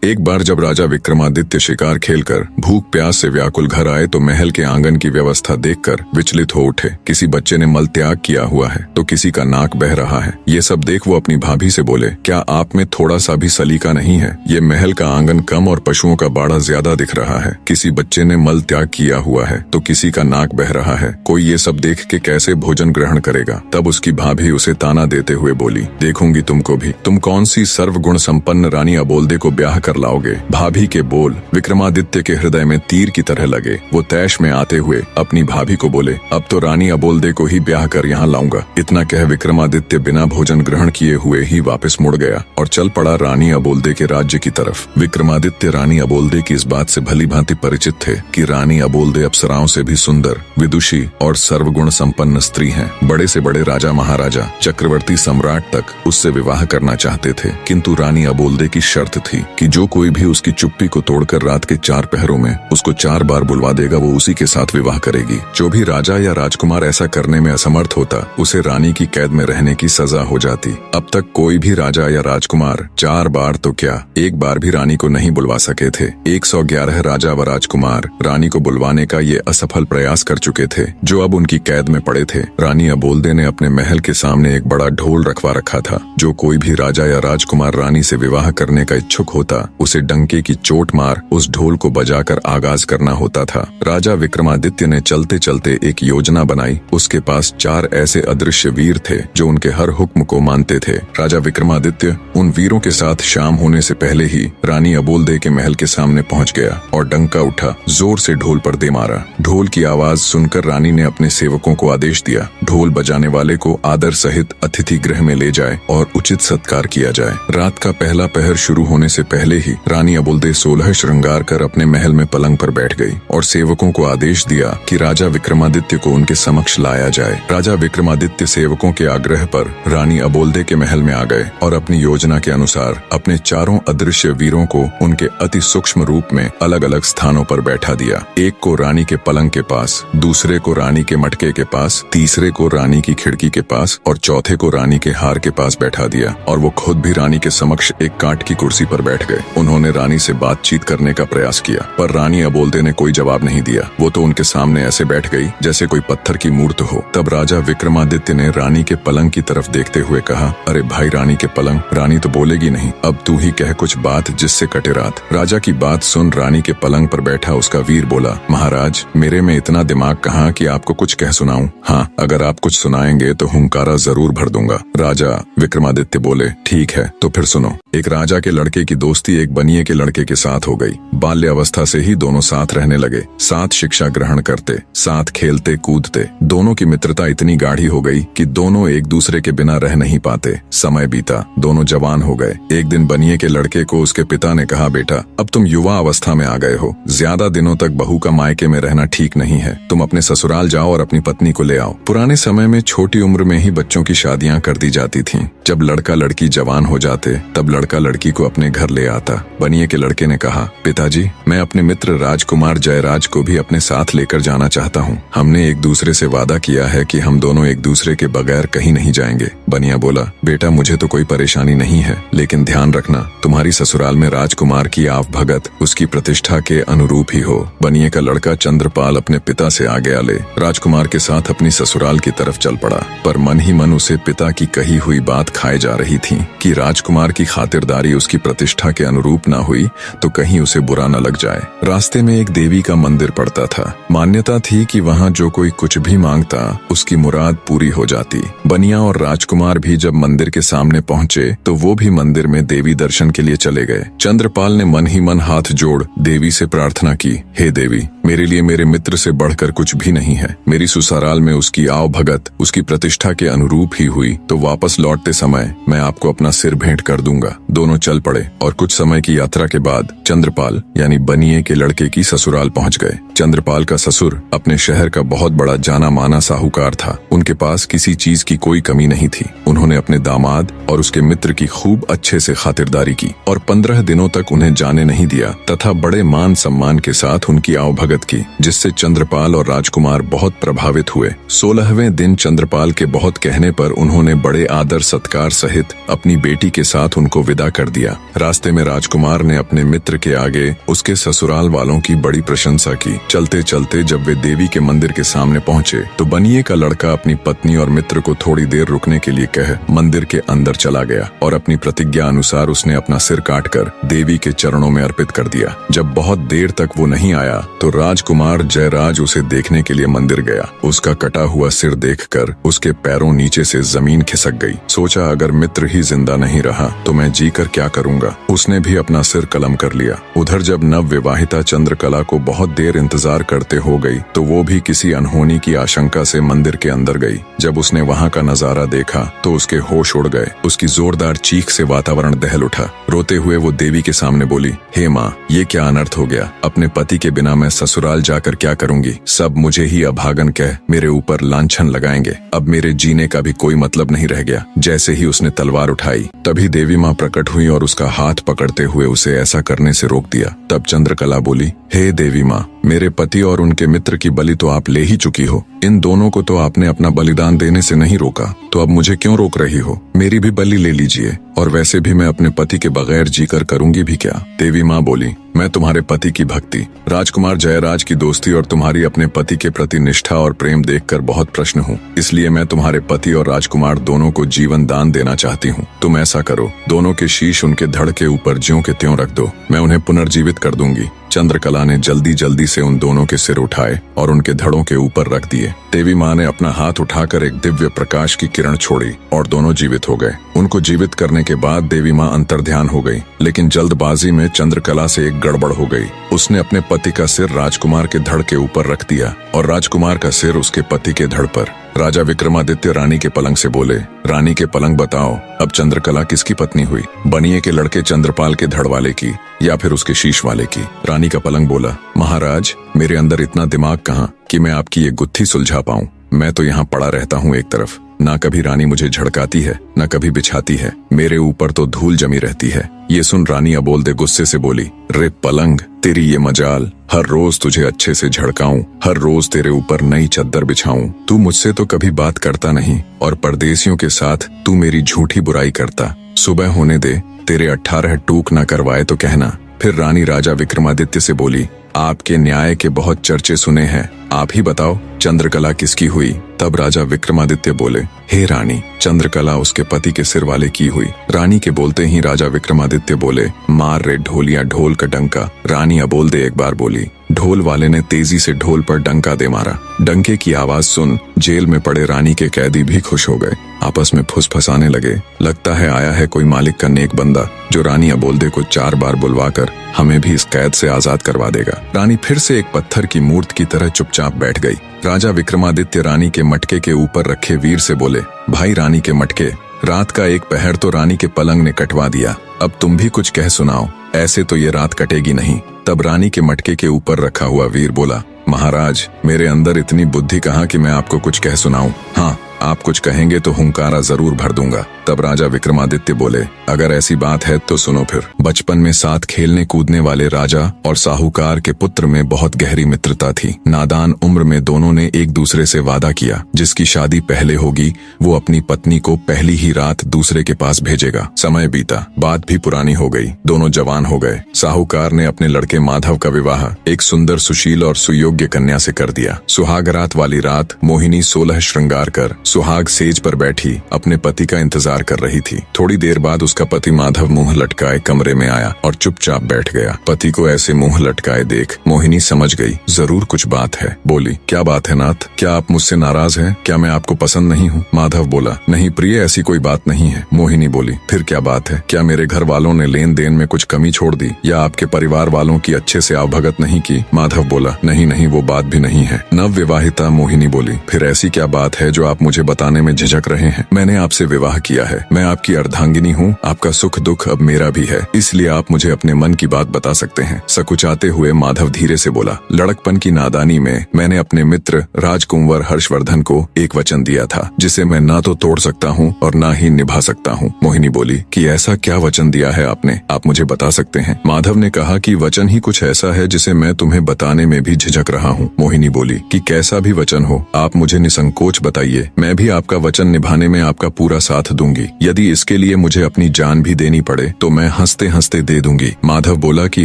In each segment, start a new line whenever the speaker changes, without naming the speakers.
एक बार जब राजा विक्रमादित्य शिकार खेलकर भूख प्यास से व्याकुल घर आए तो महल के आंगन की व्यवस्था देखकर विचलित हो उठे। किसी बच्चे ने मल त्याग किया हुआ है तो किसी का नाक बह रहा है। ये सब देख वो अपनी भाभी से बोले, क्या आप में थोड़ा सा भी सलीका नहीं है? ये महल का आंगन कम और पशुओं का बाड़ा ज्यादा दिख रहा है। किसी बच्चे ने मल त्याग किया हुआ है तो किसी का नाक बह रहा है। कोई ये सब देख के कैसे भोजन ग्रहण करेगा? तब उसकी भाभी उसे ताना देते हुए बोली, देखूंगी तुमको भी, तुम कौन सी सर्वगुण संपन्न रानी अबोल्दे को ब्याह कर लाओगे? भाभी के बोल विक्रमादित्य के हृदय में तीर की तरह लगे। वो तैश में आते हुए अपनी भाभी को बोले, अब तो रानी अबोल्दे को ही ब्याह कर यहाँ लाऊंगा। इतना कह विक्रमादित्य बिना भोजन ग्रहण किए हुए ही वापस मुड़ गया और चल पड़ा रानी अबोल्दे के राज्य की तरफ। विक्रमादित्य रानी अबोल्दे की इस बात से भली भांति परिचित थे कि रानी अबोल्दे अप्सराओं से भी सुंदर, विदुषी और सर्वगुण संपन्न स्त्री हैं। बड़े से बड़े राजा महाराजा, चक्रवर्ती सम्राट तक उससे विवाह करना चाहते थे, किंतु रानी अबोल्दे की शर्त थी कि जो कोई भी उसकी चुप्पी को तोड़कर रात के 4 पहरों में उसको 4 बार बुलवा देगा, वो उसी के साथ विवाह करेगी। जो भी राजा या राजकुमार ऐसा करने में असमर्थ होता, उसे रानी की कैद में रहने की सजा हो जाती। अब तक कोई भी राजा या राजकुमार 4 बार तो क्या, 1 बार भी रानी को नहीं बुलवा सके थे। 111 राजा व राजकुमार रानी को बुलवाने का ये असफल प्रयास कर चुके थे, जो अब उनकी कैद में पड़े थे। रानी अबोल्दे ने अपने महल के सामने एक बड़ा ढोल रखवा रखा था। जो कोई भी राजा या राजकुमार रानी से विवाह करने का इच्छुक होता, उसे डंके की चोट मार उस ढोल को बजाकर आगाज करना होता था। राजा विक्रमादित्य ने चलते चलते एक योजना बनाई। उसके पास 4 ऐसे अदृश्य वीर थे जो उनके हर हुक्म को मानते थे। राजा विक्रमादित्य उन वीरों के साथ शाम होने से पहले ही रानी अबोल्दे के महल के सामने पहुंच गया और डंका उठा, जोर से ढोल पर दे मारा। ढोल की आवाज सुनकर रानी ने अपने सेवकों को आदेश दिया, ढोल बजाने वाले को आदर सहित अतिथि गृह में ले जाए और उचित सत्कार किया जाए। रात का पहला पहर शुरू होने से पहले ही रानी अबोल्दे 16 श्रृंगार कर अपने महल में पलंग पर बैठ गई और सेवकों को आदेश दिया कि राजा विक्रमादित्य को उनके समक्ष लाया जाए। राजा विक्रमादित्य सेवकों के आग्रह पर रानी अबोल्दे के महल में आ गए और अपनी योजना के अनुसार अपने 4 अदृश्य वीरों को उनके अति सूक्ष्म रूप में अलग अलग स्थानों पर बैठा दिया। एक को रानी के पलंग के पास, दूसरे को रानी के मटके के पास, तीसरे को रानी की खिड़की के पास और चौथे को रानी के हार के पास बैठा दिया और वो खुद भी रानी के समक्ष एक काठ की कुर्सी पर बैठ गए। उन्होंने रानी से बातचीत करने का प्रयास किया, पर रानी अबोल्दे ने कोई जवाब नहीं दिया। वो तो उनके सामने ऐसे बैठ गई जैसे कोई पत्थर की मूर्त हो। तब राजा विक्रमादित्य ने रानी के पलंग की तरफ देखते हुए कहा, अरे भाई रानी के पलंग, रानी तो बोलेगी नहीं, अब तू ही कह कुछ बात जिससे कटे रात। राजा की बात सुन रानी के पलंग पर बैठा उसका वीर बोला, महाराज मेरे में इतना दिमाग कहाँ कि आपको कुछ कह सुनाऊं? हाँ, अगर आप कुछ सुनाएंगे तो हुंकारा जरूर भर दूंगा। राजा विक्रमादित्य बोले, ठीक है तो फिर सुनो। एक राजा के लड़के की दोस्ती एक बनिए के लड़के के साथ हो गई। बाल्य अवस्था से ही दोनों साथ रहने लगे, साथ शिक्षा ग्रहण करते, साथ खेलते कूदते। दोनों की मित्रता इतनी गाढ़ी हो गई कि दोनों एक दूसरे के बिना रह नहीं पाते। समय बीता, दोनों जवान हो गए। एक दिन बनिए के लड़के को उसके पिता ने कहा, बेटा अब तुम युवा अवस्था में आ गए हो, ज्यादा दिनों तक बहू का मायके में रहना ठीक नहीं है। तुम अपने ससुराल जाओ और अपनी पत्नी को ले आओ। पुराने समय में छोटी उम्र में ही बच्चों की शादियां कर दी जाती थीं। जब लड़का लड़की जवान हो जाते तब लड़का लड़की को अपने घर ले आता। बनिए के लड़के ने कहा, पिताजी मैं अपने मित्र राजकुमार जयराज को भी अपने साथ लेकर जाना चाहता हूँ। हमने एक दूसरे से वादा किया है कि हम दोनों एक दूसरे के बगैर कहीं नहीं जाएंगे। बनिया बोला, बेटा मुझे तो कोई परेशानी नहीं है, लेकिन ध्यान रखना तुम्हारी ससुराल में राजकुमार की आव भगत उसकी प्रतिष्ठा के अनुरूप ही हो। बनिए का लड़का चंद्रपाल अपने पिता से आज्ञा ले राजकुमार के साथ अपनी ससुराल की तरफ चल पड़ा, पर मन ही मन उसे पिता की कही हुई बात खाए जा रही थी कि राजकुमार की खातिरदारी उसकी प्रतिष्ठा के अनुरूप न हुई तो कहीं उसे बुरा न लग जाए। रास्ते में एक देवी का मंदिर पड़ता था। मान्यता थी कि वहाँ जो कोई कुछ भी मांगता उसकी मुराद पूरी हो जाती। बनिया और राजकुमार भी जब मंदिर के सामने पहुँचे तो वो भी मंदिर में देवी दर्शन के लिए चले गए। चंद्रपाल ने मन ही मन हाथ जोड़ देवी से प्रार्थना की, हे देवी मेरे लिए मेरे मित्र से बढ़कर कुछ भी नहीं है। मेरी ससुराल में उसकी आव भगत उसकी प्रतिष्ठा के अनुरूप ही हुई तो वापस लौटते समय मैं आपको अपना सिर भेंट कर दूंगा। दोनों चल पड़े और कुछ समय की यात्रा के बाद चंद्रपाल यानी बनिए के लड़के की ससुराल पहुंच गए। चंद्रपाल का ससुर अपने शहर का बहुत बड़ा जाना माना साहूकार था। उनके पास किसी चीज की कोई कमी नहीं थी। उन्होंने अपने दामाद और उसके मित्र की खूब अच्छे से खातिरदारी की और 15 दिनों तक उन्हें जाने नहीं दिया तथा बड़े मान सम्मान के साथ उनकी आवभगत की, जिससे चंद्रपाल और राजकुमार बहुत प्रभावित हुए। 16वें दिन चंद्रपाल के बहुत कहने पर उन्होंने बड़े आदर सत्कार सहित अपनी बेटी के साथ उनको विदा कर दिया। रास्ते में राजकुमार ने अपने मित्र के आगे उसके ससुराल वालों की बड़ी प्रशंसा की। चलते चलते जब वे देवी के मंदिर के सामने पहुंचे तो बनिए का लड़का अपनी पत्नी और मित्र को थोड़ी देर रुकने के लिए कह मंदिर के अंदर चला गया और अपनी प्रतिज्ञा अनुसार उसने अपना सिर काटकर देवी के चरणों में अर्पित कर दिया। जब बहुत देर तक वो नहीं आया तो राजकुमार जयराज उसे देखने के लिए मंदिर गया। उसका कटा हुआ सिर देखकर उसके पैरों नीचे से जमीन खिसक गई। सोचा अगर मित्र ही जिंदा नहीं रहा तो मैं जीकर क्या करूंगा। उसने भी अपना सिर कलम कर लिया। उधर जब नव विवाहिता चंद्रकला को बहुत देर इंतजार करते हो गई तो वो भी किसी अनहोनी की आशंका से मंदिर के अंदर गई। जब उसने वहां का नजारा देखा तो उसके होश उड़ गए। उसकी जोरदार चीख से वातावरण दहल उठा। रोते हुए वो देवी के सामने बोली, हे माँ, ये क्या अनर्थ हो गया। अपने पति के बिना मैं ससुराल जाकर क्या करूंगी। सब मुझे ही अभागन कह मेरे ऊपर लांछन लगाएंगे। अब मेरे जीने का भी कोई मतलब नहीं रह गया। जैसे ही उसने तलवार उठाई तभी देवी माँ प्रकट हुई और उसका हाथ पकड़ते हुए उसे ऐसा करने से रोक दिया। तब चंद्रकला बोली, हे देवी माँ, मेरे पति और उनके मित्र की बलि तो आप ले ही चुकी हो। इन दोनों को तो आपने अपना बलिदान देने से नहीं रोका, तो अब मुझे क्यों रोक रही हो। मेरी भी बलि ले लीजिए। और वैसे भी मैं अपने पति के बगैर जीकर करूंगी भी क्या। देवी माँ बोली, मैं तुम्हारे पति की भक्ति, राजकुमार जयराज की दोस्ती और तुम्हारी अपने पति के प्रति निष्ठा और प्रेम देखकर बहुत प्रसन्न हूँ। इसलिए मैं तुम्हारे पति और राजकुमार दोनों को जीवन दान देना चाहती हूँ। तुम ऐसा करो, दोनों के शीश उनके धड़ के ऊपर ज्यों के त्यों रख दो। मैं उन्हें पुनर्जीवित कर दूंगी। चंद्रकला ने जल्दी जल्दी से उन दोनों के सिर उठाए और उनके धड़ों के ऊपर रख दिए। देवी माँ ने अपना हाथ उठाकर एक दिव्य प्रकाश की किरण छोड़ी और दोनों जीवित हो गए। उनको जीवित करने के बाद देवी माँ अंतर्ध्यान हो गई, लेकिन जल्दबाजी में चंद्रकला से एक गड़बड़ हो गई। उसने अपने पति का सिर राजकुमार के धड़ के ऊपर रख दिया और राजकुमार का सिर उसके पति के धड़ पर। राजा विक्रमादित्य रानी के पलंग से बोले, रानी के पलंग बताओ, अब चंद्रकला किसकी पत्नी हुई। बनिए के लड़के चंद्रपाल के धड़ वाले की या फिर उसके शीश वाले की। रानी का पलंग बोला, महाराज, मेरे अंदर इतना दिमाग कहाँ कि मैं आपकी ये गुत्थी सुलझा पाऊं। मैं तो यहाँ पड़ा रहता हूँ एक तरफ। ना कभी रानी मुझे झड़काती है, न कभी बिछाती है। मेरे ऊपर तो धूल जमी रहती है। ये सुन रानी अबोलदे गुस्से से बोली, रे पलंग, तेरी ये मजाल। हर रोज तुझे अच्छे से झड़काऊं, हर रोज तेरे ऊपर नई चद्दर बिछाऊं। तू मुझसे तो कभी बात करता नहीं और परदेसियों के साथ तू मेरी झूठी बुराई करता। सुबह होने दे, तेरे 18 टूक न करवाए तो कहना। फिर रानी राजा विक्रमादित्य से बोली, आपके न्याय के बहुत चर्चे सुने हैं, आप ही बताओ चंद्रकला किसकी हुई। तब राजा विक्रमादित्य बोले, हे रानी, चंद्रकला उसके पति के सिर वाले की हुई। रानी के बोलते ही राजा विक्रमादित्य बोले, मार रे ढोलिया ढोल का डंका। रानी अबोलदे एक बार बोली। ढोल वाले ने तेजी से ढोल पर डंका दे मारा। डंके की आवाज सुन जेल में पड़े रानी के कैदी भी खुश हो गए। आपस में फुसफुसाने लगे, लगता है आया है कोई मालिक का नेक बंदा जो रानी अबोलदे को 4 बार बुलवाकर हमें भी इस कैद से आजाद करवा देगा। रानी फिर से एक पत्थर की मूर्त की तरह चुपचाप बैठ गई। राजा विक्रमादित्य रानी के मटके के ऊपर रखे वीर से बोले, भाई रानी के मटके, रात का एक पहर तो रानी के पलंग ने कटवा दिया, अब तुम भी कुछ कह सुनाओ, ऐसे तो ये रात कटेगी नहीं। तब रानी के मटके के ऊपर रखा हुआ वीर बोला, महाराज, मेरे अंदर इतनी बुद्धि कहाँ कि मैं आपको कुछ कह सुनाऊं। हाँ, आप कुछ कहेंगे तो हुंकारा जरूर भर दूंगा। तब राजा विक्रमादित्य बोले, अगर ऐसी बात है तो सुनो फिर। बचपन में साथ खेलने कूदने वाले राजा और साहूकार के पुत्र में बहुत गहरी मित्रता थी। नादान उम्र में दोनों ने एक दूसरे से वादा किया, जिसकी शादी पहले होगी वो अपनी पत्नी को पहली ही रात दूसरे के पास भेजेगा। समय बीता, बात भी पुरानी हो गई, दोनों जवान हो गए। साहूकार ने अपने लड़के माधव का विवाह एक सुंदर, सुशील और सुयोग्य कन्या से कर दिया। सुहागरात वाली रात मोहिनी 16 श्रृंगार कर सुहाग सेज पर बैठी अपने पति का इंतजार कर रही थी। थोड़ी देर बाद उसका पति माधव मुंह लटकाए कमरे में आया और चुपचाप बैठ गया। पति को ऐसे मुंह लटकाए देख मोहिनी समझ गई जरूर कुछ बात है। बोली, क्या बात है नाथ, क्या आप मुझसे नाराज हैं? क्या मैं आपको पसंद नहीं हूँ? माधव बोला, नहीं प्रिय, ऐसी कोई बात नहीं है। मोहिनी बोली, फिर क्या बात है? क्या मेरे घर वालों ने लेन देन में कुछ कमी छोड़ दी या आपके परिवार वालों की अच्छे से आवभगत नहीं की? माधव बोला, नहीं नहीं, वो बात भी नहीं है। नव विवाहिता मोहिनी बोली, फिर ऐसी क्या बात है जो आप मुझे बताने में झिझक रहे हैं? मैंने आपसे विवाह किया है, मैं आपकी अर्धांगिनी हूँ, आपका सुख दुख अब मेरा भी है, इसलिए आप मुझे अपने मन की बात बता सकते हैं। सकुचाते हुए माधव धीरे से बोला, लड़कपन की नादानी में मैंने अपने मित्र राजकुंवर हर्षवर्धन को एक वचन दिया था जिसे मैं ना तो तोड़ सकता हूँ और ना ही निभा सकता हूँ। मोहिनी बोली कि ऐसा क्या वचन दिया है आपने, आप मुझे बता सकते हैं? माधव ने कहा कि वचन ही कुछ ऐसा है जिसे मैं तुम्हें बताने में भी झिझक रहा हूँ। मोहिनी बोली कि कैसा भी वचन हो आप मुझे निसंकोच बताइए, मैं भी आपका वचन निभाने में आपका पूरा साथ दूंगी। यदि इसके लिए मुझे अपनी जान भी देनी पड़े तो मैं हंसते हंसते दे दूंगी। माधव बोला कि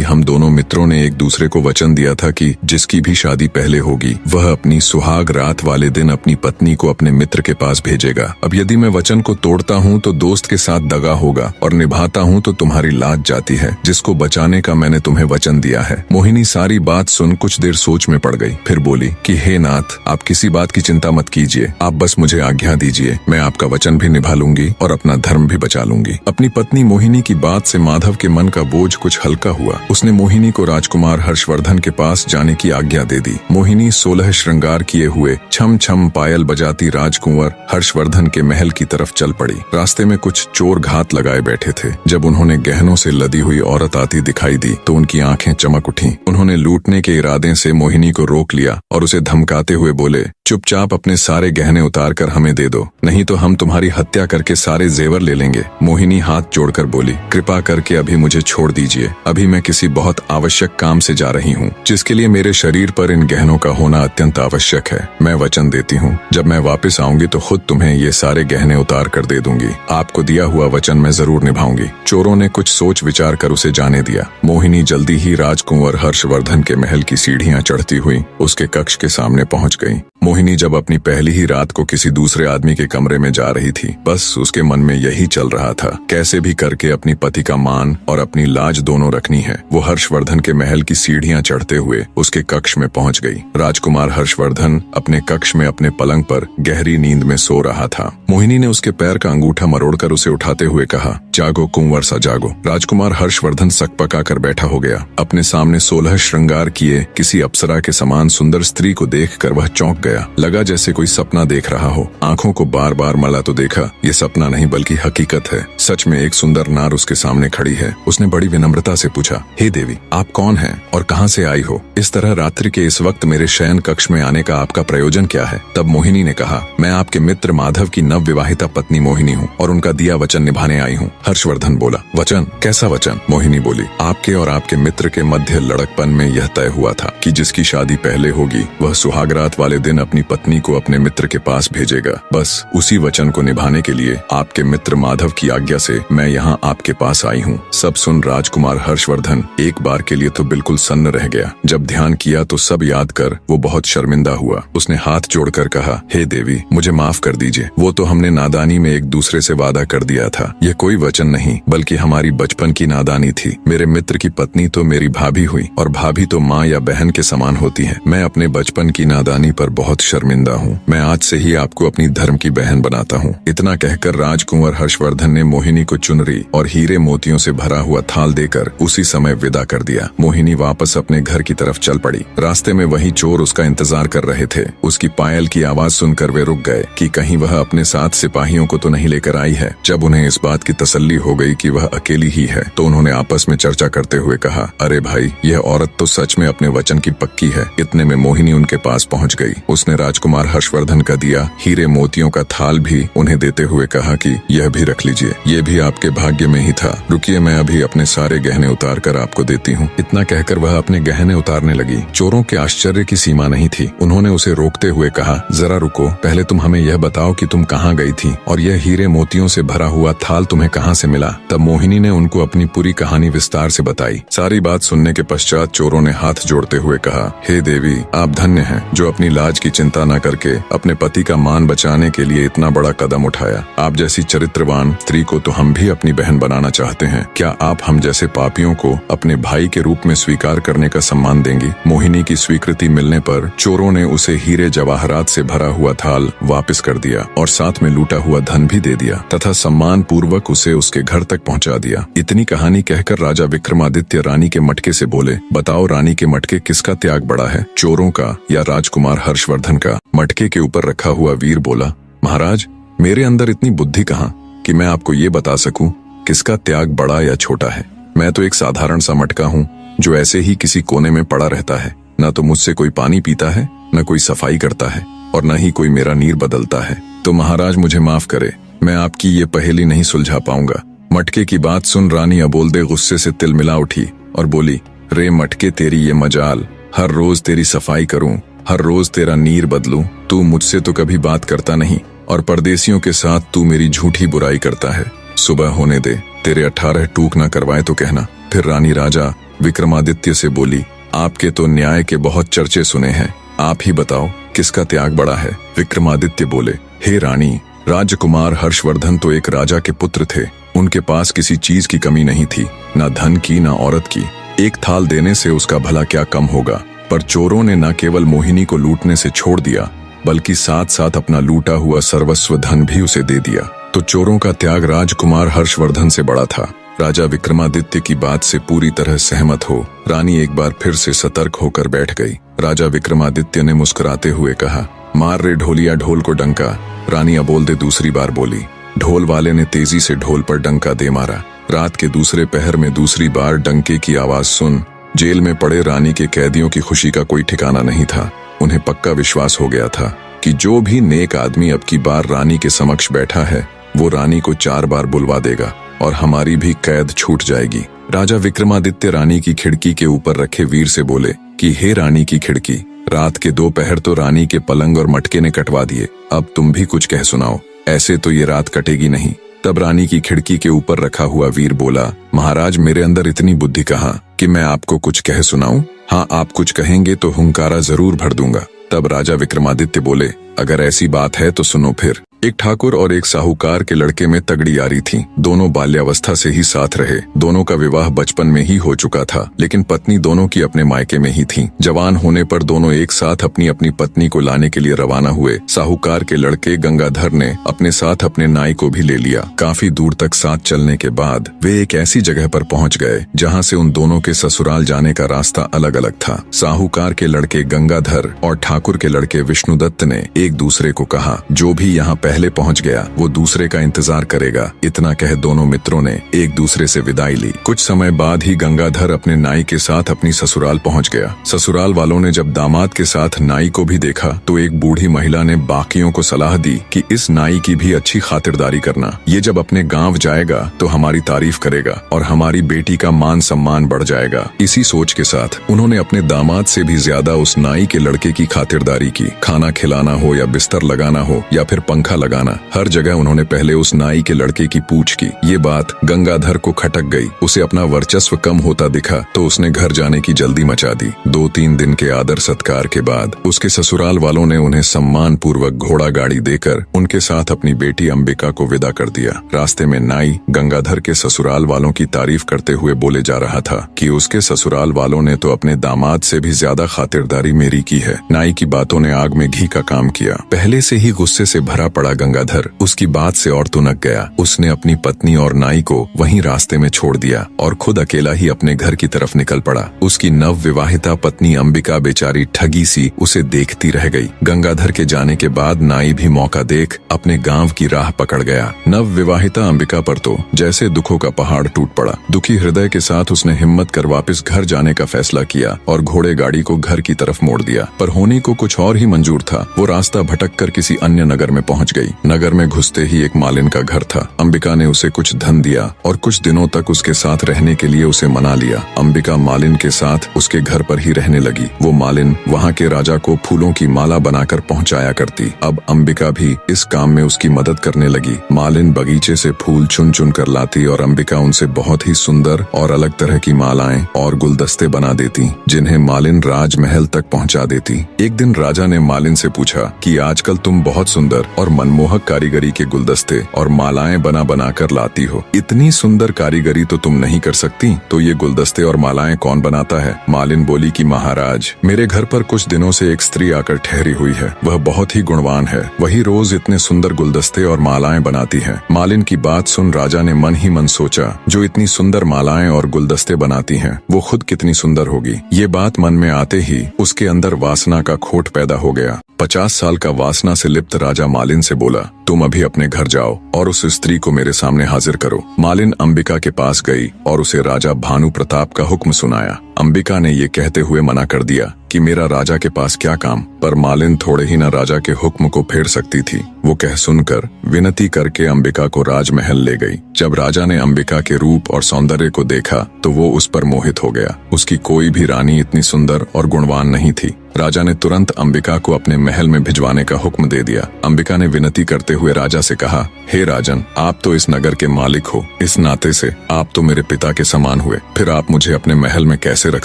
हम दोनों मित्रों ने एक दूसरे को वचन दिया था कि जिसकी भी शादी पहले होगी वह अपनी सुहाग रात वाले दिन अपनी पत्नी को अपने मित्र के पास भेजेगा। अब यदि मैं वचन को तोड़ता हूँ तो दोस्त के साथ दगा होगा और निभाता हूँ तो तुम्हारी लाज जाती है, जिसको बचाने का मैंने तुम्हें वचन दिया है। मोहिनी सारी बात सुन कुछ देर सोच में पड़ गई, फिर बोली कि हे नाथ, आप किसी बात की चिंता मत कीजिए, आप बस मुझे आज्ञा दीजिए, मैं आपका वचन भी निभा लूंगी और अपना धर्म भी बचा लूंगी। अपनी पत्नी मोहिनी की बात से माधव के मन का बोझ कुछ हल्का हुआ। उसने मोहिनी को राजकुमार हर्षवर्धन के पास जाने की आज्ञा दे दी। मोहिनी 16 श्रृंगार किए हुए छम छम पायल बजाती राजकुंवर हर्षवर्धन के महल की तरफ चल पड़ी। रास्ते में कुछ चोर घात लगाए बैठे थे। जब उन्होंने गहनों से लदी हुई औरत आती दिखाई दी तो उनकी आंखें चमक उठीं। उन्होंने लूटने के इरादे से मोहिनी को रोक लिया और उसे धमकाते हुए बोले, चुपचाप अपने सारे गहने उतार कर हमें दे दो, नहीं तो हम तुम्हारी हत्या करके सारे जेवर ले लेंगे। मोहिनी हाथ जोड़कर बोली, कृपा करके अभी मुझे छोड़ दीजिए, अभी मैं किसी बहुत आवश्यक काम से जा रही हूँ, जिसके लिए मेरे शरीर पर इन गहनों का होना अत्यंत आवश्यक है। मैं वचन देती हूँ, जब मैं वापस आऊंगी तो खुद तुम्हें ये सारे गहने उतार कर दे दूंगी। आपको दिया हुआ वचन मैं जरूर निभाऊंगी। चोरों ने कुछ सोच विचार कर उसे जाने दिया। मोहिनी जल्दी ही राजकुंवर हर्षवर्धन के महल की सीढ़ियां चढ़ती हुई उसके कक्ष के सामने पहुंच गई। मोहिनी जब अपनी पहली ही रात को किसी दूसरे आदमी के कमरे में जा रही थी, बस उसके मन में यही चल रहा था, कैसे भी करके अपनी पति का मान और अपनी लाज दोनों रखनी है। वो हर्षवर्धन के महल की सीढ़ियां चढ़ते हुए उसके कक्ष में पहुंच गई। राजकुमार हर्षवर्धन अपने कक्ष में अपने पलंग पर गहरी नींद में सो रहा था। मोहिनी ने उसके पैर का अंगूठा मरोड़कर उसे उठाते हुए कहा, जागो कुंवर सा जागो। राजकुमार हर्षवर्धन सकपका कर बैठा हो गया। अपने सामने 16 श्रृंगार किए किसी अप्सरा के समान सुंदर स्त्री को देखकर वह चौंक गया। लगा जैसे कोई सपना देख रहा हो। आंखों को बार बार मला तो देखा, ये सपना नहीं बल्कि हकीकत है। सच में एक सुंदर नार उसके सामने खड़ी है। उसने बड़ी विनम्रता से पूछा, हे देवी, आप कौन हैं और कहां से आई हो? इस तरह रात्रि के इस वक्त मेरे शयन कक्ष में आने का आपका प्रयोजन क्या है? तब मोहिनी ने कहा, मैं आपके मित्र माधव की नव विवाहिता पत्नी मोहिनी हूँ और उनका दिया वचन निभाने आई हूँ। हर्षवर्धन बोला, वचन? कैसा वचन? मोहिनी बोली, आपके और आपके मित्र के मध्य लड़कपन में यह तय हुआ था कि जिसकी शादी पहले होगी वह सुहागरात वाले दिन अपनी पत्नी को अपने मित्र के पास भेजेगा। बस उसी वचन को निभाने के लिए आपके मित्र माधव की आज्ञा से मैं यहाँ आपके पास आई हूँ। सब सुन राजकुमार हर्षवर्धन एक बार के लिए तो बिल्कुल सन्न रह गया। जब ध्यान किया तो सब याद कर वो बहुत शर्मिंदा हुआ। उसने हाथ जोड़कर कहा, हे देवी, मुझे माफ कर दीजिए। वो तो हमने नादानी में एक दूसरे से वादा कर दिया था। ये कोई वचन नहीं बल्कि हमारी बचपन की नादानी थी। मेरे मित्र की पत्नी तो मेरी भाभी हुई और भाभी तो माँ या बहन के समान होती है। मैं अपने बचपन की नादानी पर बहुत शर्मिंदा हूँ। मैं आज से ही आपको अपनी धर्म की बहन बनाता हूँ। इतना कहकर राजकुंवर हर्षवर्धन ने मोहिनी को चुनरी और हीरे मोतियों से भरा हुआ थाल देकर उसी समय विदा कर दिया। मोहिनी वापस अपने घर की तरफ चल पड़ी। रास्ते में वही चोर उसका इंतजार कर रहे थे। उसकी पायल की आवाज सुनकर वे रुक गए कि कहीं वह अपने साथ सिपाहियों को तो नहीं लेकर आई है। जब उन्हें इस बात की तसल्ली हो गई कि वह अकेली ही है तो उन्होंने आपस में चर्चा करते हुए कहा, अरे भाई, यह औरत तो सच में अपने वचन की पक्की है। इतने में मोहिनी उनके पास पहुंच गई। उसने राजकुमार हर्षवर्धन का दिया हीरे मोतियों का थाल भी उन्हें देते हुए कहा कि यह भी रख लीजिए, ये भी आपके भाग्य में ही था। रुकिए, मैं अभी अपने सारे गहने उतार कर आपको देती हूँ। इतना कहकर वह अपने गहने उतारने लगी। चोरों के आश्चर्य की सीमा नहीं थी। उन्होंने उसे रोकते हुए कहा, जरा रुको, पहले तुम हमें यह बताओ कि तुम कहाँ गई थी और यह हीरे मोतियों से भरा हुआ थाल तुम्हें कहाँ से मिला? तब मोहिनी ने उनको अपनी पूरी कहानी विस्तार से बताई। सारी बात सुनने के पश्चात चोरों ने हाथ जोड़ते हुए कहा, हे देवी, आप धन्य हैं जो अपनी लाज की चिंता न करके अपने पति का मान बचाने के लिए इतना बड़ा कदम उठाया। आप जैसी चरित्रवान स्त्री को तो हम भी अपनी बहन बनाना चाहते हैं। क्या आप हम जैसे पापियों को अपने भाई के रूप में स्वीकार करने का सम्मान देंगी? मोहिनी की स्वीकृति मिलने पर चोरों ने उसे हीरे जवाहरात से भरा हुआ थाल वापस कर दिया और साथ में लूटा हुआ धन भी दे दिया तथा सम्मान पूर्वक उसे उसके घर तक पहुंचा दिया। इतनी कहानी कहकर राजा विक्रमादित्य रानी के मटके से बोले, बताओ रानी के मटके किसका त्याग बड़ा है, चोरों का या राजकुमार हर्षवर्धन का? मटके के ऊपर रखा हुआ वीर बोला, महाराज, मेरे अंदर इतनी बुद्धि कहाँ कि मैं आपको ये बता सकूं किसका त्याग बड़ा या छोटा है। मैं तो एक साधारण सा मटका हूँ जो ऐसे ही किसी कोने में पड़ा रहता है। न तो मुझसे कोई पानी पीता है, न कोई सफाई करता है और न ही कोई मेरा नीर बदलता है। तो महाराज मुझे माफ करे, मैं आपकी ये पहेली नहीं सुलझा पाऊंगा। मटके की बात सुन रानी अबोलदे गुस्से से तिलमिला उठी और बोली, रे मटके, तेरी ये मजाल, हर रोज तेरी सफाई करूं, हर रोज तेरा नीर बदलूं, तू मुझसे तो कभी बात करता नहीं और परदेसियों के साथ तू मेरी झूठी बुराई करता है। सुबह होने दे, तेरे 18 टूक न करवाए तो कहना। फिर रानी राजा विक्रमादित्य से बोली, आपके तो न्याय के बहुत चर्चे सुने हैं, आप ही बताओ किसका त्याग बड़ा है। विक्रमादित्य बोले, हे रानी, राजकुमार हर्षवर्धन तो एक राजा के पुत्र थे। उनके पास किसी चीज की कमी नहीं थी, न धन की न औरत की। एक थाल देने से उसका भला क्या कम होगा। पर चोरों ने न केवल मोहिनी को लूटने से छोड़ दिया, बल्कि साथ साथ अपना लूटा हुआ सर्वस्व धन भी उसे दे दिया। तो चोरों का त्याग राजकुमार हर्षवर्धन से बड़ा था। राजा विक्रमादित्य की बात से पूरी तरह सहमत हो रानी एक बार फिर से सतर्क होकर बैठ गई। राजा विक्रमादित्य ने मुस्कुराते हुए कहा, मार रे ढोलिया ढोल को डंका। रानी अबोलदे दूसरी बार बोली। ढोल वाले ने तेजी से ढोल पर डंका दे मारा। रात के दूसरे पहर में दूसरी बार डंके की आवाज सुन जेल में पड़े रानी के कैदियों की खुशी का कोई ठिकाना नहीं था। उन्हें पक्का विश्वास हो गया था कि जो भी नेक आदमी अब की बार रानी के समक्ष बैठा है, वो रानी को 4 बार बुलवा देगा और हमारी भी कैद छूट जाएगी। राजा विक्रमादित्य रानी की खिड़की के ऊपर रखे वीर से बोले कि हे रानी की खिड़की, रात के 2 पहर तो रानी के पलंग और मटके ने कटवा दिए, अब तुम भी कुछ कह सुनाओ, ऐसे तो ये रात कटेगी नहीं। तब रानी की खिड़की के ऊपर रखा हुआ वीर बोला, महाराज, मेरे अंदर इतनी बुद्धि कहाँ कि मैं आपको कुछ कह सुनाऊं? हाँ, आप कुछ कहेंगे तो हुंकारा जरूर भर दूंगा। तब राजा विक्रमादित्य बोले, अगर ऐसी बात है तो सुनो फिर। एक ठाकुर और एक साहूकार के लड़के में तगड़ी यारी थी। दोनों बाल्यावस्था से ही साथ रहे। दोनों का विवाह बचपन में ही हो चुका था, लेकिन पत्नी दोनों की अपने मायके में ही थी। जवान होने पर दोनों एक साथ अपनी अपनी पत्नी को लाने के लिए रवाना हुए। साहूकार के लड़के गंगाधर ने अपने साथ अपने नाई को भी ले लिया। काफी दूर तक साथ चलने के बाद वे एक ऐसी जगह पर पहुंच गए जहां से उन दोनों के ससुराल जाने का रास्ता अलग अलग था। साहूकार के लड़के गंगाधर और ठाकुर के लड़के विष्णुदत्त ने एक दूसरे को कहा, जो भी यहाँ पहले पहुंच गया वो दूसरे का इंतजार करेगा। इतना कह दोनों मित्रों ने एक दूसरे से विदाई ली। कुछ समय बाद ही गंगाधर अपने नाई के साथ अपनी ससुराल पहुंच गया। ससुराल वालों ने जब दामाद के साथ नाई को भी देखा तो एक बूढ़ी महिला ने बाकियों को सलाह दी कि इस नाई की भी अच्छी खातिरदारी करना। ये जब अपने गांव जाएगा तो हमारी तारीफ करेगा और हमारी बेटी का मान सम्मान बढ़ जाएगा। इसी सोच के साथ उन्होंने अपने दामाद से भी ज्यादा उस नाई के लड़के की खातिरदारी की। खाना खिलाना हो या बिस्तर लगाना हो या फिर पंखा लगाना, हर जगह उन्होंने पहले उस नाई के लड़के की पूछ की। ये बात गंगाधर को खटक गई। उसे अपना वर्चस्व कम होता दिखा तो उसने घर जाने की जल्दी मचा दी। 2-3 दिन के आदर सत्कार के बाद उसके ससुराल वालों ने उन्हें सम्मान पूर्वक घोड़ा गाड़ी देकर उनके साथ अपनी बेटी अंबिका को विदा कर दिया। रास्ते में नाई गंगाधर के ससुराल वालों की तारीफ करते हुए बोले जा रहा था कि उसके ससुराल वालों ने तो अपने दामाद से भी ज्यादा खातिरदारी मेरी की है। नाई की बातों ने आग में घी का काम किया। पहले से ही गुस्से से भरा पड़ा गंगाधर उसकी बात से और तुनक गया। उसने अपनी पत्नी और नाई को वहीं रास्ते में छोड़ दिया और खुद अकेला ही अपने घर की तरफ निकल पड़ा। उसकी नव विवाहिता पत्नी अंबिका बेचारी ठगी सी उसे देखती रह गई। गंगाधर के जाने के बाद नाई भी मौका देख अपने गांव की राह पकड़ गया। नव विवाहिता अंबिका पर तो जैसे दुखों का पहाड़ टूट पड़ा। दुखी हृदय के साथ उसने हिम्मत कर वापस घर जाने का फैसला किया और घोड़े गाड़ी को घर की तरफ मोड़ दिया। पर होनी को कुछ और ही मंजूर था। वो रास्ता भटक कर किसी अन्य नगर में पहुंच गई। नगर में घुसते ही एक मालिन का घर था। अंबिका ने उसे कुछ धन दिया और कुछ दिनों तक उसके साथ रहने के लिए उसे मना लिया। अंबिका मालिन के साथ उसके घर पर ही रहने लगी। वो मालिन वहाँ के राजा को फूलों की माला बनाकर पहुँचाया करती। अब अंबिका भी इस काम में उसकी मदद करने लगी। मालिन बगीचे से फूल चुन चुन कर लाती और अंबिका उनसे बहुत ही सुंदर और अलग तरह की मालाएं और गुलदस्ते बना देती, जिन्हें मालिन राजमहल तक पहुँचा देती। एक दिन राजा ने मालिन से पूछा कि आजकल तुम बहुत सुंदर और मनमोहक कारीगरी के गुलदस्ते और मालाएं बना बना कर लाती हो। इतनी सुंदर कारीगरी तो तुम नहीं कर सकती, तो ये गुलदस्ते और मालाएं कौन बनाता है? मालिन बोली कि महाराज, मेरे घर पर कुछ दिनों से एक स्त्री आकर ठहरी हुई है। वह बहुत ही गुणवान है। वही रोज इतने सुंदर गुलदस्ते और मालाएं बनाती है। मालिन की बात सुन राजा ने मन ही मन सोचा, जो इतनी सुंदर मालाएं और गुलदस्ते बनाती हैं, वो खुद कितनी सुंदर होगी। ये बात मन में आते ही उसके अंदर वासना का खोट पैदा हो गया। 50 साल का वासना से लिप्त राजा मालिन से बोला, तुम अभी अपने घर जाओ और उस स्त्री को मेरे सामने हाजिर करो। मालिन अंबिका के पास गई और उसे राजा भानु प्रताप का हुक्म सुनाया। अंबिका ने ये कहते हुए मना कर दिया कि मेरा राजा के पास क्या काम, पर मालिन थोड़े ही न राजा के हुक्म को फेर सकती थी। वो कह सुनकर विनती करके अंबिका को राजमहल ले गई। जब राजा ने अंबिका के रूप और सौंदर्य को देखा तो वो उस पर मोहित हो गया। उसकी कोई भी रानी इतनी सुंदर और गुणवान नहीं थी। राजा ने तुरंत अंबिका को अपने महल में भिजवाने का हुक्म दे दिया। अंबिका ने विनती करते हुए राजा से कहा, हे राजन, आप तो इस नगर के मालिक हो, इस नाते से आप तो मेरे पिता के समान हुए, फिर आप मुझे अपने महल में कैसे रख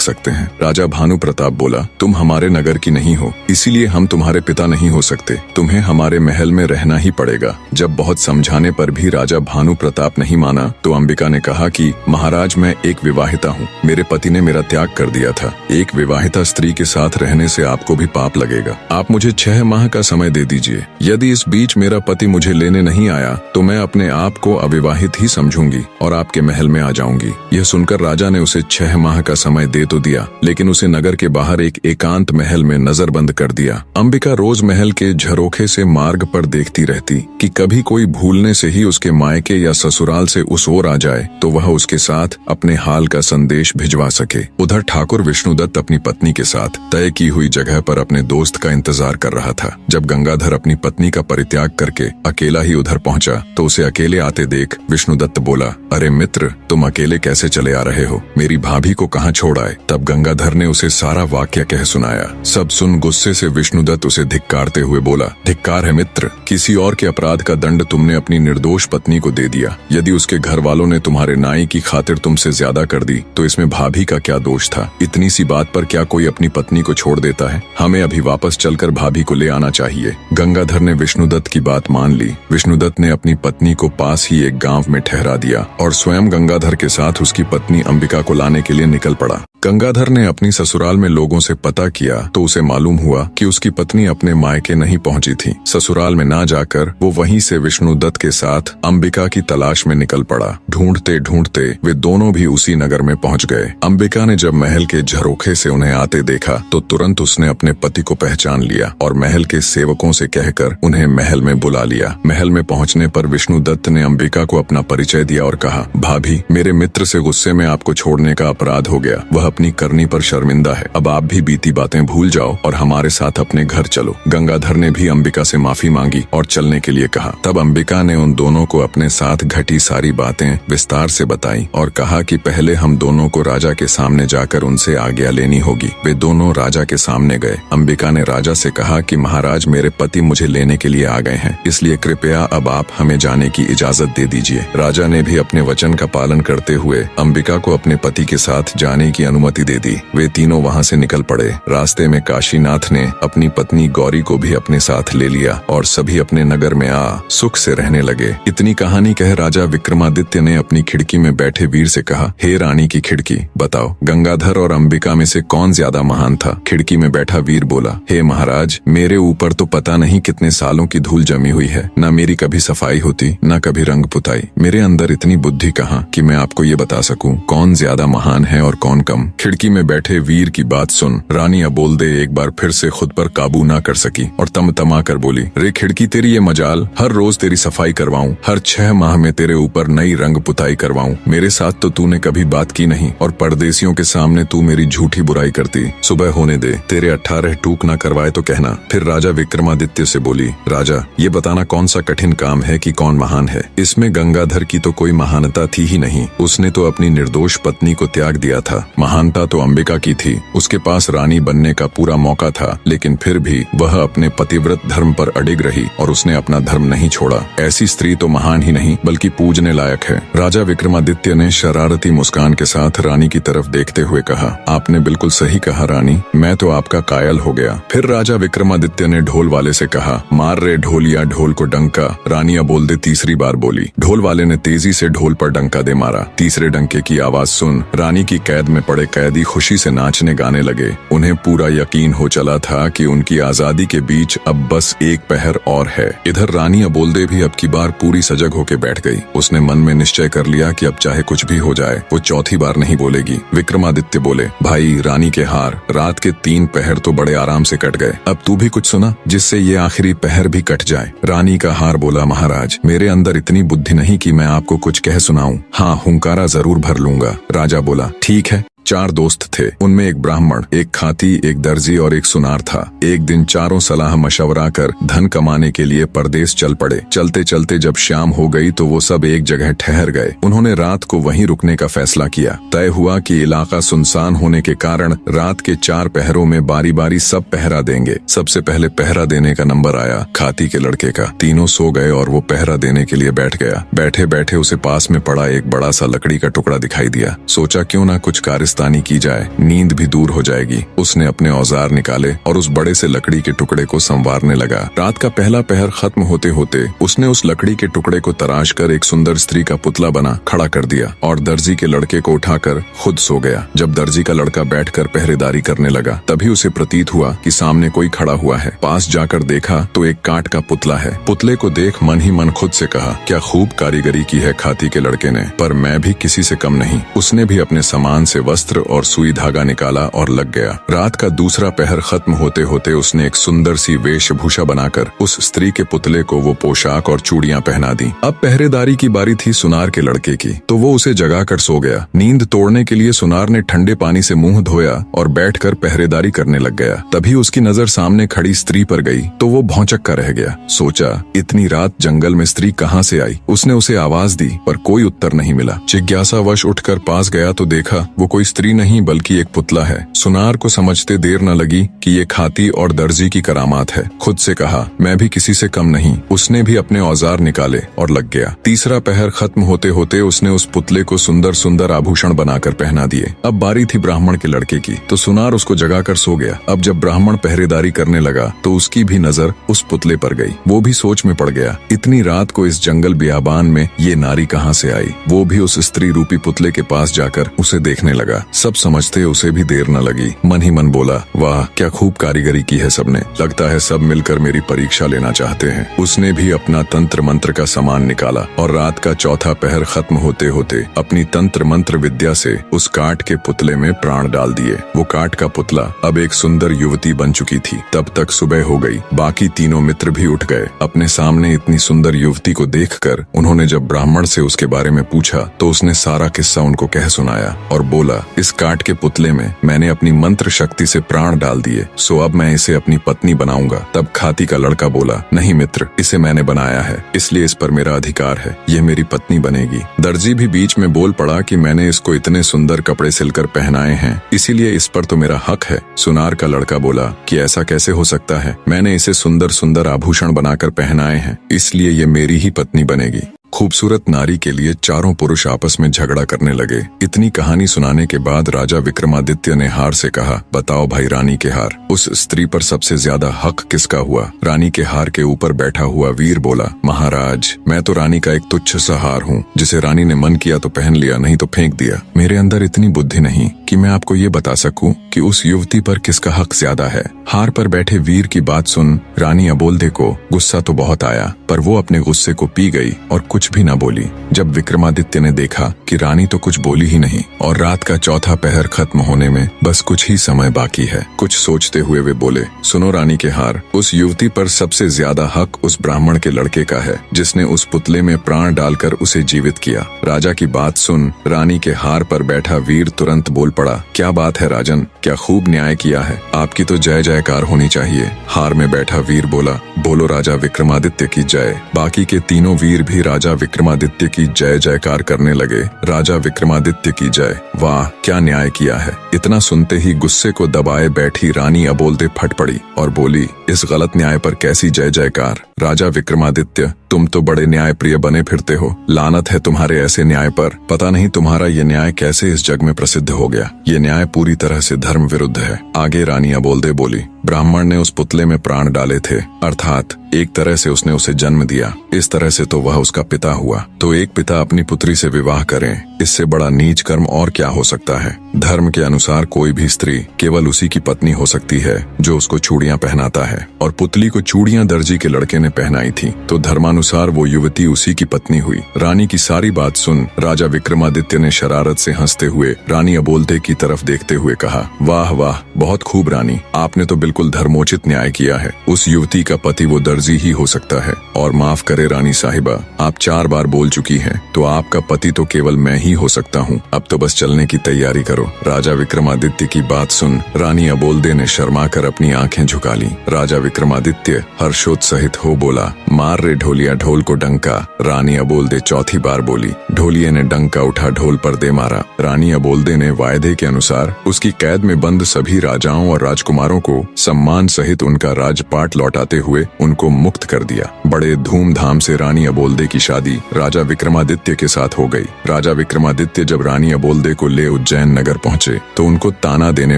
सकते हैं? राजा भानु प्रताप बोला, तुम हमारे नगर की नहीं हो, इसीलिए हम तुम्हारे पिता नहीं हो सकते, तुम्हें हमारे महल में रहना ही पड़ेगा। जब बहुत समझाने पर भी राजा भानु प्रताप नहीं माना तो अंबिका ने कहा कि महाराज, मैं एक विवाहिता हूँ, मेरे पति ने मेरा त्याग कर दिया था। एक विवाहिता स्त्री के साथ रहने से आपको भी पाप लगेगा। आप मुझे 6 माह का समय दे दीजिए। यदि इस बीच मेरा पति मुझे लेने नहीं आया तो मैं अपने आप को अविवाहित ही समझूंगी और आपके महल में आ जाऊंगी। यह सुनकर राजा ने उसे 6 माह का समय दे तो दिया, लेकिन उसे नगर के बाहर एक एकांत महल में नजरबंद कर दिया। अंबिका रोज महल के झरोखे से मार्ग पर देखती रहती कि कभी कोई भूलने से ही उसके मायके या ससुराल से उस ओर आ जाए तो वह उसके साथ अपने हाल का संदेश भिजवा सके। उधर ठाकुर विष्णुदत्त अपनी पत्नी के साथ तय की हुई जगह पर अपने दोस्त का इंतजार कर रहा था। जब गंगाधर अपनी पत्नी का परित्याग करके अकेला ही उधर पहुंचा तो उसे अकेले आते देख विष्णुदत्त बोला, अरे मित्र, तुम अकेले कैसे चले आ रहे हो? मेरी भाभी को कहाँ छोड़ आए? तब गंगाधर ने उसे सारा वाक्य कह सुनाया। सब सुन गुस्से से विष्णुदत्त उसे धिक्कारते हुए बोला, धिक्कार है मित्र, किसी और के अपराध का दंड तुमने अपनी निर्दोष पत्नी को दे दिया। यदि उसके घर वालों ने तुम्हारे नाई की खातिर तुमसे ज्यादा कर दी तो इसमें भाभी का क्या दोष था? इतनी सी बात पर क्या कोई अपनी पत्नी को छोड़ देता है? हमें अभी वापस चलकर भाभी को ले आना चाहिए। गंगाधर ने विष्णुदत्त की बात मान ली। विष्णुदत्त ने अपनी पत्नी को पास ही एक गांव में ठहरा दिया और स्वयं गंगाधर के साथ उसकी पत्नी अंबिका को लाने के लिए निकल पड़ा। गंगाधर ने अपनी ससुराल में लोगों से पता किया तो उसे मालूम हुआ कि उसकी पत्नी अपने मायके नहीं पहुंची थी। ससुराल में ना जाकर वो वहीं से विष्णुदत्त के साथ अंबिका की तलाश में निकल पड़ा। ढूंढते ढूंढते वे दोनों भी उसी नगर में पहुंच गए। अंबिका ने जब महल के झरोखे से उन्हें आते देखा तो तुरंत उसने अपने पति को पहचान लिया और महल के सेवकों से कहकर उन्हें महल में बुला लिया। महल में पहुंचने पर विष्णुदत्त ने अंबिका को अपना परिचय दिया और कहा, भाभी, मेरे मित्र से गुस्से में आपको छोड़ने का अपराध हो गया। वह अपनी करनी पर शर्मिंदा है। अब आप भी बीती बातें भूल जाओ और हमारे साथ अपने घर चलो। गंगाधर ने भी अंबिका से माफी मांगी और चलने के लिए कहा। तब अंबिका ने उन दोनों को अपने साथ घटी सारी बातें विस्तार से बताई और कहा कि पहले हम दोनों को राजा के सामने जाकर उनसे आज्ञा लेनी होगी। वे दोनों राजा के सामने गए। अंबिका ने राजा से कहा कि महाराज, मेरे पति मुझे लेने के लिए आ गए हैं, इसलिए कृपया अब आप हमें जाने की इजाजत दे दीजिए। राजा ने भी अपने वचन का पालन करते हुए अंबिका को अपने पति के साथ जाने की अनुमति दे दी। वे तीनों वहां से निकल पड़े। रास्ते में काशीनाथ ने अपनी पत्नी गौरी को भी अपने साथ ले लिया और सभी अपने नगर में आ सुख से रहने लगे। इतनी कहानी कह राजा विक्रमादित्य ने अपनी खिड़की में बैठे वीर से कहा, हे रानी की खिड़की, बताओ गंगाधर और अंबिका में से कौन ज्यादा महान था? खिड़की में बैठा वीर बोला, हे महाराज, मेरे ऊपर तो पता नहीं कितने सालों की धूल जमी हुई है। न मेरी कभी सफाई होती, न कभी रंग पुताई। मेरे अंदर इतनी बुद्धि कहाँ कि मैं आपको ये बता सकूं कौन ज्यादा महान है और कौन कम। खिड़की में बैठे वीर की बात सुन रानी अबोलदे एक बार फिर से खुद पर काबू ना कर सकी और तमा कर बोली, रे खिड़की, तेरी ये मजाल, हर रोज तेरी सफाई करवाऊं, हर 6 माह में तेरे ऊपर नई रंग पुताई करवाऊं। मेरे साथ तो तूने कभी बात की नहीं और परदेसियों के सामने तू मेरी झूठी बुराई करती। सुबह होने दे, तेरे 18 टूक ना करवाए तो कहना। फिर राजा विक्रमादित्य से बोली, राजा, ये बताना कौन सा कठिन काम है कि कौन महान है? इसमें गंगाधर की तो कोई महानता थी ही नहीं। उसने तो अपनी निर्दोष पत्नी को त्याग दिया था। महानता तो अंबिका की थी। उसके पास रानी बनने का पूरा मौका था, लेकिन फिर भी वह अपने पतिव्रत धर्म पर अडिग रही और उसने अपना धर्म नहीं छोड़ा। ऐसी स्त्री तो महान ही नहीं बल्कि पूजने लायक है। राजा विक्रमादित्य ने शरारती मुस्कान के साथ रानी की तरफ देखते हुए कहा, आपने बिल्कुल सही कहा रानी, मैं तो आपका कायल हो गया। फिर राजा विक्रमादित्य ने ढोल वाले से कहा, मार रे ढोलिया ढोल को डंका। रानी अबोलदे तीसरी बार बोली। ढोल वाले ने तेजी से ढोल पर डंका दे मारा। तीसरे डंके की आवाज सुन रानी की कैद में पड़े कैदी खुशी से नाचने गाने लगे। उन्हें पूरा यकीन हो चला था कि उनकी आजादी के बीच अब बस एक पहर और है। इधर रानी अबोलदे भी अब की बार पूरी सजग होके बैठ गई। उसने मन में निश्चय कर लिया कि अब चाहे कुछ भी हो जाए वो चौथी बार नहीं बोलेगी। विक्रमादित्य बोले, भाई, रानी के हार, रात के 3 पहर तो बड़े आराम से कट गए, अब तू भी कुछ सुना जिससे ये आखिरी पहर भी कट जाए। रानी का हार बोला, महाराज, मेरे अंदर इतनी बुद्धि नहीं कि मैं आपको कुछ कह सुनाऊं। हाँ, हुंकारा जरूर भर लूंगा। राजा बोला, ठीक है, 4 दोस्त थे। उनमें एक ब्राह्मण, एक खाती, एक दर्जी और एक सुनार था। एक दिन चारों सलाह मशवरा कर धन कमाने के लिए परदेश चल पड़े। चलते चलते जब शाम हो गई तो वो सब एक जगह ठहर गए। उन्होंने रात को वहीं रुकने का फैसला किया। तय हुआ कि इलाका सुनसान होने के कारण रात के 4 पहरों में बारी बारी सब पहरा देंगे। सबसे पहले पहरा देने का नंबर आया खाती के लड़के का। तीनों सो गए और वो पहरा देने के लिए बैठ गया। बैठे बैठे उसे पास में पड़ा एक बड़ा सा लकड़ी का टुकड़ा दिखाई दिया। सोचा क्यों ना कुछ कारस्तानी की जाए, नींद भी दूर हो जाएगी। उसने अपने औजार निकाले और उस बड़े से लकड़ी के टुकड़े को संवारने लगा। रात का पहला पहर खत्म होते होते उसने उस लकड़ी के टुकड़े को तराश कर एक सुंदर स्त्री का पुतला बना खड़ा कर दिया और दर्जी के लड़के को उठाकर खुद सो गया। जब दर्जी का लड़का बैठकर पहरेदारी करने लगा तभी उसे प्रतीत हुआ कि सामने कोई खड़ा हुआ है। पास जाकर देखा तो एक काठ का पुतला है। पुतले को देख मन ही मन खुद से कहा, क्या खूब कारीगरी की है खाती के लड़के ने, पर मैं भी किसी से कम नहीं। उसने भी अपने सामान से वस्त्र और सुई धागा निकाला और लग गया। रात का दूसरा पहर खत्म होते होते उसने एक सुंदर सी वेशभूषा बनाकर उस स्त्री के पुतले को वो पोशाक और चूड़ियां पहना दी। अब पहरेदारी की बारी थी सुनार के लड़के की, तो वो उसे जगाकर सो गया। नींद तोड़ने के लिए सुनार ने ठंडे पानी से मुंह धोया और बैठकर पहरेदारी करने लग गया। तभी उसकी नजर सामने खड़ी स्त्री पर गई तो वो भौंचक्का रह गया। सोचा इतनी रात जंगल में स्त्री कहाँ से आई। उसने उसे आवाज दी पर कोई उत्तर नहीं मिला। जिज्ञासावश उठकर पास गया तो देखा वो कोई स्त्री नहीं बल्कि एक पुतला है। सुनार को समझते देर न लगी कि ये खाती और दर्जी की करामात है। खुद से कहा मैं भी किसी से कम नहीं। उसने भी अपने औजार निकाले और लग गया। तीसरा पहर खत्म होते होते उसने उस पुतले को सुंदर सुंदर आभूषण बनाकर पहना दिए। अब बारी थी ब्राह्मण के लड़के की, तो सुनार उसको जगाकर सो गया। अब जब ब्राह्मण पहरेदारी करने लगा तो उसकी भी नजर उस पुतले पर गई। वो भी सोच में पड़ गया, इतनी रात को इस जंगल बियाबान में ये नारी कहाँ से आई। वो भी उस स्त्री रूपी पुतले के पास जाकर उसे देखने लगा। सब समझते उसे भी देर न लगी। मन ही मन बोला, वाह क्या खूब कारीगरी की है सबने, लगता है सब मिलकर मेरी परीक्षा लेना चाहते हैं। उसने भी अपना तंत्र मंत्र का सामान निकाला और रात का चौथा पहर खत्म होते होते अपनी तंत्र मंत्र विद्या से उस काठ के पुतले में प्राण डाल दिए। वो काठ का पुतला अब एक सुंदर युवती बन चुकी थी। तब तक सुबह हो गई। बाकी तीनों मित्र भी उठ गए। अपने सामने इतनी सुंदर युवती को देखकर उन्होंने जब ब्राह्मण से उसके बारे में पूछा तो उसने सारा किस्सा उनको कह सुनाया और बोला, इस काठ के पुतले में मैंने अपनी मंत्र शक्ति से प्राण डाल दिए, सो अब मैं इसे अपनी पत्नी बनाऊंगा। तब खाती का लड़का बोला, नहीं मित्र, इसे मैंने बनाया है इसलिए इस पर मेरा अधिकार है, ये मेरी पत्नी बनेगी। दर्जी भी बीच में बोल पड़ा कि मैंने इसको इतने सुंदर कपड़े सिलकर पहनाए हैं इसीलिए इस पर तो मेरा हक है। सुनार का लड़का बोला कि ऐसा कैसे हो सकता है, मैंने इसे सुंदर सुंदर आभूषण बनाकर पहनाए हैं इसलिए ये मेरी ही पत्नी बनेगी। खूबसूरत नारी के लिए चारों पुरुष आपस में झगड़ा करने लगे। इतनी कहानी सुनाने के बाद राजा विक्रमादित्य ने हार से कहा, बताओ भाई रानी के हार, उस स्त्री पर सबसे ज्यादा हक किसका हुआ। रानी के हार के ऊपर बैठा हुआ वीर बोला, महाराज मैं तो रानी का एक तुच्छ सा हार हूँ, जिसे रानी ने मन किया तो पहन लिया, नहीं तो फेंक दिया। मेरे अंदर इतनी बुद्धि नहीं कि मैं आपको ये बता सकूं कि उस युवती पर किसका हक ज्यादा है। हार पर बैठे वीर की बात सुन रानी अबोल्दे को गुस्सा तो बहुत आया, पर वो अपने गुस्से को पी गई और कुछ भी न बोली। जब विक्रमादित्य ने देखा कि रानी तो कुछ बोली ही नहीं और रात का चौथा पहर खत्म होने में बस कुछ ही समय बाकी है, कुछ सोचते हुए वे बोले, सुनो रानी के हार, उस युवती पर सबसे ज्यादा हक उस ब्राह्मण के लड़के का है जिसने उस पुतले में प्राण डालकर उसे जीवित किया। राजा की बात सुन रानी के हार पर बैठा वीर तुरंत बोल पड़ा, क्या बात है राजन, क्या खूब न्याय किया है, आपकी तो जय जयकार होनी चाहिए। हार में बैठा वीर बोला, बोलो राजा विक्रमादित्य की जय। बाकी के तीनों वीर भी राजा विक्रमादित्य की जय जयकार करने लगे। राजा विक्रमादित्य की जय, वाह क्या न्याय किया है। इतना सुनते ही गुस्से को दबाए बैठी रानी अबोल्दे फट पड़ी और बोली, इस गलत न्याय पर कैसी जय जयकार। राजा विक्रमादित्य तुम तो बड़े न्याय प्रिय बने फिरते हो, लानत है तुम्हारे ऐसे न्याय पर। पता नहीं तुम्हारा ये न्याय कैसे इस जग में प्रसिद्ध हो गया। ये न्याय पूरी तरह से धर्म विरुद्ध है। आगे रानी अबोल्दे बोली, ब्राह्मण ने उस पुतले में प्राण डाले थे, अर्थात एक तरह से उसने उसे जन्म दिया, इस तरह से तो वह उसका पिता हुआ। तो एक पिता अपनी पुत्री से विवाह करें, इससे बड़ा नीच कर्म और क्या हो सकता है। धर्म के अनुसार कोई भी स्त्री केवल उसी की पत्नी हो सकती है जो उसको चूड़ियां पहनाता है, और पुतली को चूड़ियां दर्जी के लड़के ने पहनाई थी, तो धर्मानुसार वो युवती उसी की पत्नी हुई। रानी की सारी बात सुन राजा विक्रमादित्य ने शरारत से हंसते हुए रानी अबोल्दे की तरफ देखते हुए कहा, वाह वाह बहुत खूब रानी, आपने तो बिल्कुल धर्मोचित न्याय किया है। उस युवती का पति वो दर्जी ही हो सकता है। और माफ करे रानी साहिबा, आप 4 बार बोल चुकी हैं, तो आपका पति तो केवल मैं ही नहीं हो सकता हूँ, अब तो बस चलने की तैयारी करो। राजा विक्रमादित्य की बात सुन रानी अबोल्दे ने शर्माकर अपनी आंखें झुका ली। राजा विक्रमादित्य हर्षोत्साहित हो बोला, मार रे ढोलिया ढोल को डंका। रानी अबोल्दे चौथी बार बोली। ढोलिये ने डंका उठा ढोल पर दे मारा। रानी अबोल्दे ने वायदे के अनुसार उसकी कैद में बंद सभी राजाओं और राजकुमारों को सम्मान सहित उनका राजपाट लौटाते हुए उनको मुक्त कर दिया। बड़े धूमधाम से रानी अबोल्दे की शादी राजा विक्रमादित्य के साथ हो गई। राजा विक्रमादित्य जब रानी अबोल्दे को ले उज्जैन नगर पहुँचे तो उनको ताना देने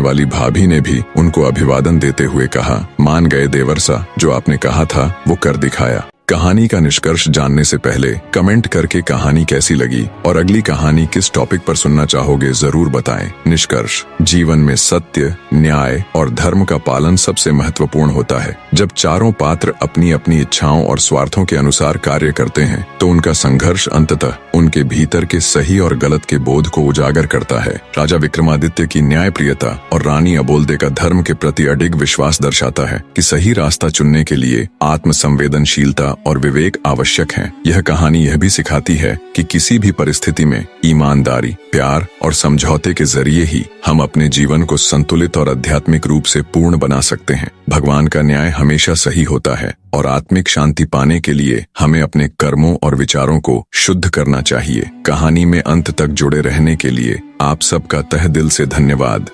वाली भाभी ने भी उनको अभिवादन देते हुए कहा, मान गए देवर्षा, जो आपने कहा था वो कर दिखाया। कहानी का निष्कर्ष जानने से पहले कमेंट करके कहानी कैसी लगी और अगली कहानी किस टॉपिक पर सुनना चाहोगे जरूर बताएं। निष्कर्ष, जीवन में सत्य, न्याय और धर्म का पालन सबसे महत्वपूर्ण होता है। जब चारों पात्र अपनी अपनी इच्छाओं और स्वार्थों के अनुसार कार्य करते हैं तो उनका संघर्ष अंततः उनके भीतर के सही और गलत के बोध को उजागर करता है। राजा विक्रमादित्य की न्यायप्रियता और रानी अबोल्दे का धर्म के प्रति अडिग विश्वास दर्शाता है कि सही रास्ता चुनने के लिए आत्मसंवेदनशीलता और विवेक आवश्यक है। यह कहानी यह भी सिखाती है कि किसी भी परिस्थिति में ईमानदारी, प्यार और समझौते के जरिए ही हम अपने जीवन को संतुलित और आध्यात्मिक रूप से पूर्ण बना सकते हैं। भगवान का न्याय हमेशा सही होता है और आत्मिक शांति पाने के लिए हमें अपने कर्मों और विचारों को शुद्ध करना चाहिए। कहानी में अंत तक जुड़े रहने के लिए आप सबका तहे दिल से धन्यवाद।